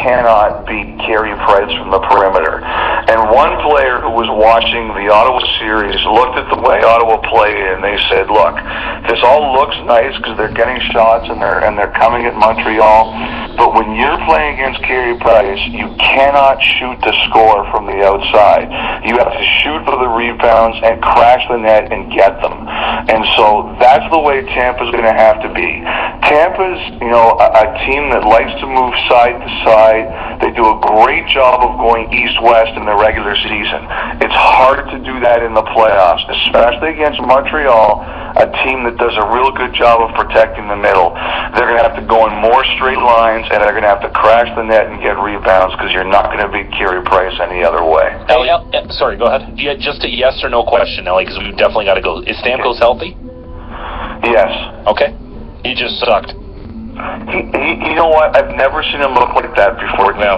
cannot beat Carey Price from the perimeter. And one player who was watching the Ottawa series looked at the way Ottawa played, and they said, look, this all looks nice because they're getting shots and they're coming at Montreal, but when you're playing against Carey Price, you cannot shoot to score from the outside. You have to shoot for the rebounds and crash the net and get them. And so that's the way Tampa's going to have to be. Tampa's, a team that likes to move side to side. They do a great job of going east-west in the regular season. It's hard to do that in the playoffs, especially against Montreal, a team that does a real good job of protecting the middle. They're going to have to go in more straight lines, and they're going to have to crash the net and get rebounds because you're not going to beat Carey Price any other way. Ellie, sorry, go ahead. Yeah, just a yes or no question, Ellie, because we've definitely got to go. Is Stamkos healthy? Yes. Okay. He just sucked. You know what? I've never seen him look like that before. No.